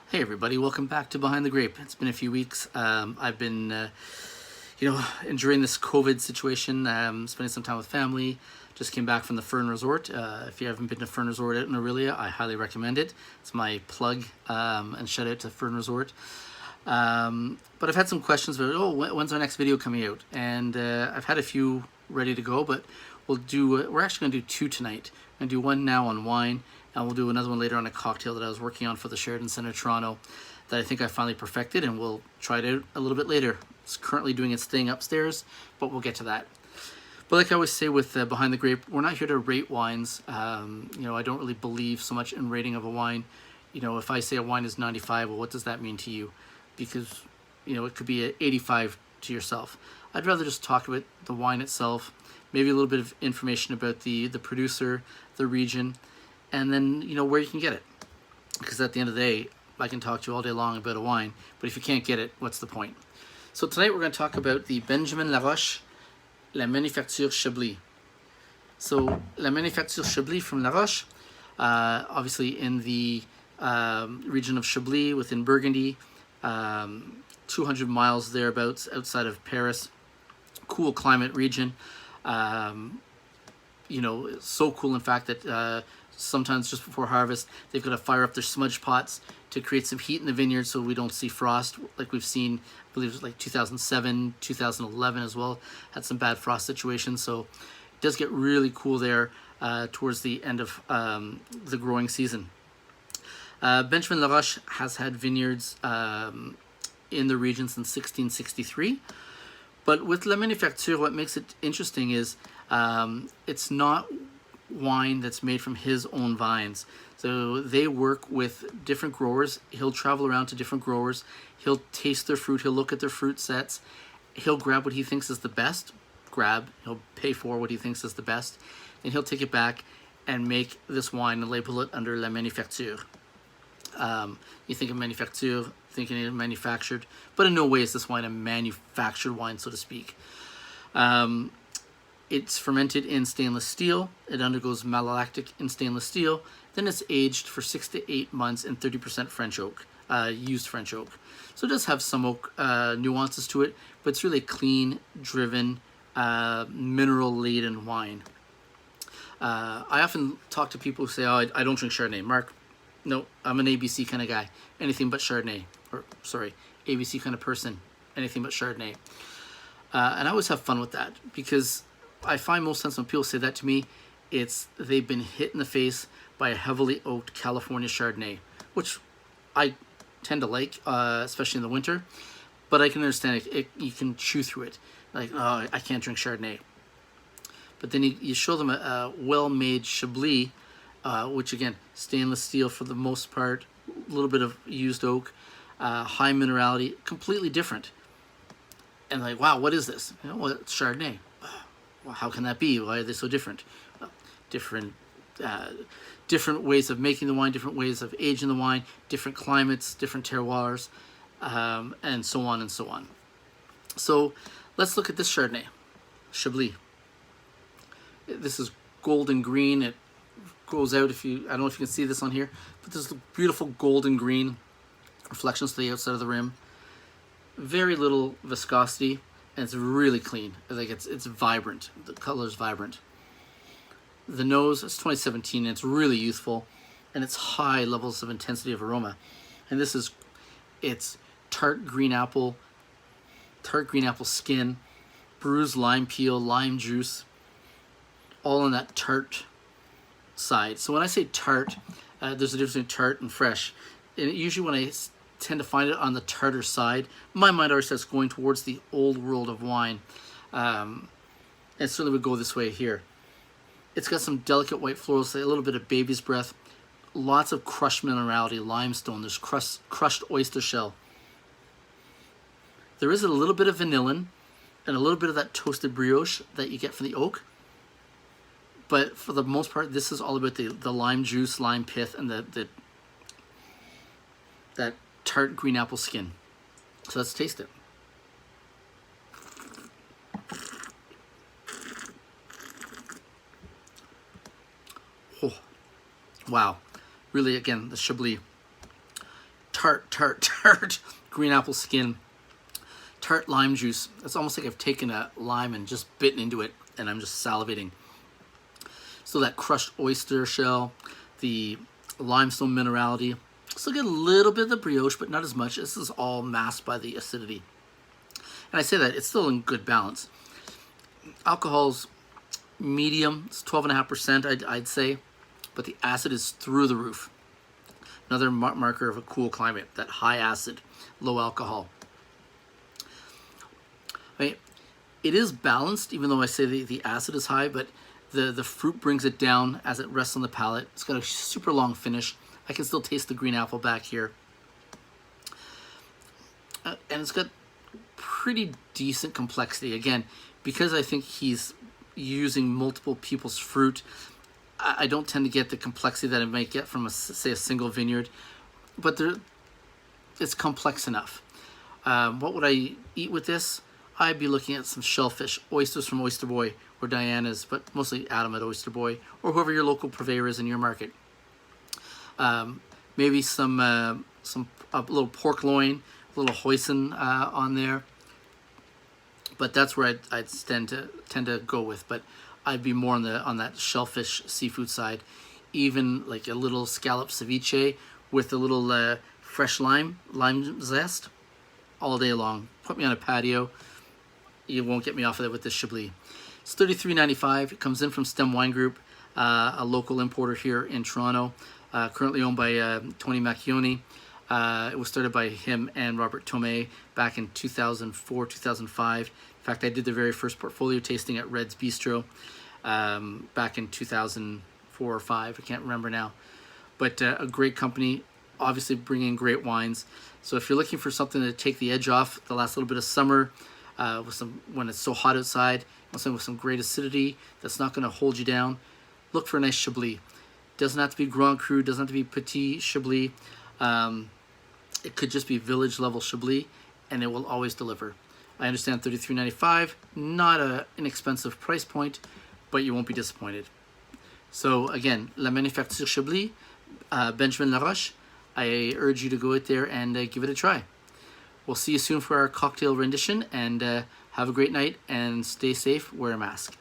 Hey everybody, welcome back to Behind the Grape. It's been a few weeks. I've been, enjoying this COVID situation, spending some time with family. Just came back from the Fern Resort. If you haven't been to Fern Resort out in Orillia, I highly recommend it. It's my plug, and shout out to Fern Resort. But I've had some questions about, when's our next video coming out? And I've had a few ready to go, but we're actually going to do two tonight. I'm going to do one now on wine, and we'll do another one later on a cocktail that I was working on for the Sheraton Centre Toronto that I think I finally perfected, and we'll try it out a little bit later. It's currently doing its thing upstairs, but we'll get to that. But like I always say with Behind the Grape, we're not here to rate wines. I don't really believe so much in rating of a wine. If I say a wine is 95, well, what does that mean to you? Because, it could be an 85 to yourself. I'd rather just talk about the wine itself, maybe a little bit of information about the producer, the region, and then, where you can get it. Because at the end of the day, I can talk to you all day long about a wine, but if you can't get it, what's the point? So tonight we're going to talk about the Benjamin Laroche La Manufacture Chablis. So La Manufacture Chablis from Laroche, obviously in the region of Chablis within Burgundy, 200 miles thereabouts outside of Paris. Cool climate region. So cool in fact that sometimes just before harvest, they've got to fire up their smudge pots to create some heat in the vineyard so we don't see frost like we've seen. I believe it was like 2007, 2011 as well, had some bad frost situations. So it does get really cool there towards the end of the growing season. Benjamin Laroche has had vineyards in the region since 1663. But with La Manufacture, what makes it interesting is it's not wine that's made from his own vines. So they work with different growers. He'll travel around to different growers. He'll taste their fruit. He'll look at their fruit sets. He'll grab what he thinks is the best. He'll pay for what he thinks is the best. And he'll take it back and make this wine and label it under La Manufacture. You think of manufacture, thinking of manufactured, but in no way is this wine a manufactured wine, so to speak. It's fermented in stainless steel. It undergoes malolactic in stainless steel. Then it's aged for 6 to 8 months in 30% French oak, used French oak. So it does have some oak nuances to it, but it's really clean, driven, mineral-laden wine. I often talk to people who say, I don't drink Chardonnay. Mark, no, I'm an ABC kind of guy. Anything but Chardonnay. ABC kind of person. Anything but Chardonnay. And I always have fun with that because I find most times when people say that to me, they've been hit in the face by a heavily oaked California Chardonnay, which I tend to like, especially in the winter. But I can understand you can chew through it. Like, I can't drink Chardonnay. But then you show them a well-made Chablis, which again, stainless steel for the most part, a little bit of used oak, high minerality, completely different. And like, wow, what is this? Well, it's Chardonnay. Well, how can that be? Why are they so different? Well, different ways of making the wine, different ways of aging the wine, different climates, different terroirs, and so on and so on. So let's look at this Chardonnay, Chablis. This is golden green. It goes out I don't know if you can see this on here, but there's beautiful golden green reflections to the outside of the rim. Very little viscosity, and it's really clean. Like it's vibrant. The color is vibrant. The nose, it's 2017, and it's really youthful, and it's high levels of intensity of aroma. And it's tart green apple skin, bruised lime peel, lime juice, all on that tart side. So when I say tart, there's a difference between tart and fresh. And usually when I tend to find it on the tartar side, my mind always starts going towards the old world of wine. And it certainly would go this way here. It's got some delicate white florals, a little bit of baby's breath, lots of crushed minerality, limestone, there's crushed oyster shell. There is a little bit of vanillin and a little bit of that toasted brioche that you get from the oak. But for the most part, this is all about the lime juice, lime pith, and that tart green apple skin. So let's taste it. Oh, wow. Really, again, the Chablis. tart green apple skin, tart lime juice. It's almost like I've taken a lime and just bitten into it, and I'm just salivating. So that crushed oyster shell, the limestone minerality. Still get a little bit of the brioche, but not as much. This is all masked by the acidity. And I say that, it's still in good balance. Alcohol's medium, it's 12.5%, I'd say, but the acid is through the roof. Another marker of a cool climate, that high acid, low alcohol. Right? It is balanced, even though I say the acid is high, but the fruit brings it down as it rests on the palate. It's got a super long finish. I can still taste the green apple back here. And it's got pretty decent complexity. Again, because I think he's using multiple people's fruit, I don't tend to get the complexity that I might get from, say, a single vineyard. But it's complex enough. What would I eat with this? I'd be looking at some shellfish, oysters from Oyster Boy or Diana's, but mostly Adam at Oyster Boy, or whoever your local purveyor is in your market. Maybe a little pork loin, a little hoisin on there. But that's where I'd tend to go with. But I'd be more on that shellfish seafood side. Even like a little scallop ceviche with a little fresh lime zest all day long. Put me on a patio. You won't get me off of it with this Chablis. It's $33.95. It comes in from Stem Wine Group, a local importer here in Toronto, currently owned by Tony Macchioni. It was started by him and Robert Tomei back in 2004, 2005. In fact, I did the very first portfolio tasting at Red's Bistro back in 2004 or 5. I can't remember now. But a great company, obviously bringing great wines. So if you're looking for something to take the edge off the last little bit of summer, when it's so hot outside, something with some great acidity that's not going to hold you down, look for a nice Chablis. Doesn't have to be Grand Cru, doesn't have to be Petit Chablis. It could just be village level Chablis, and it will always deliver. I understand $33.95, not an inexpensive price point, but you won't be disappointed. So again, La Manufacture Chablis, Benjamin Laroche. I urge you to go out there and give it a try. We'll see you soon for our cocktail rendition, and have a great night and stay safe, wear a mask.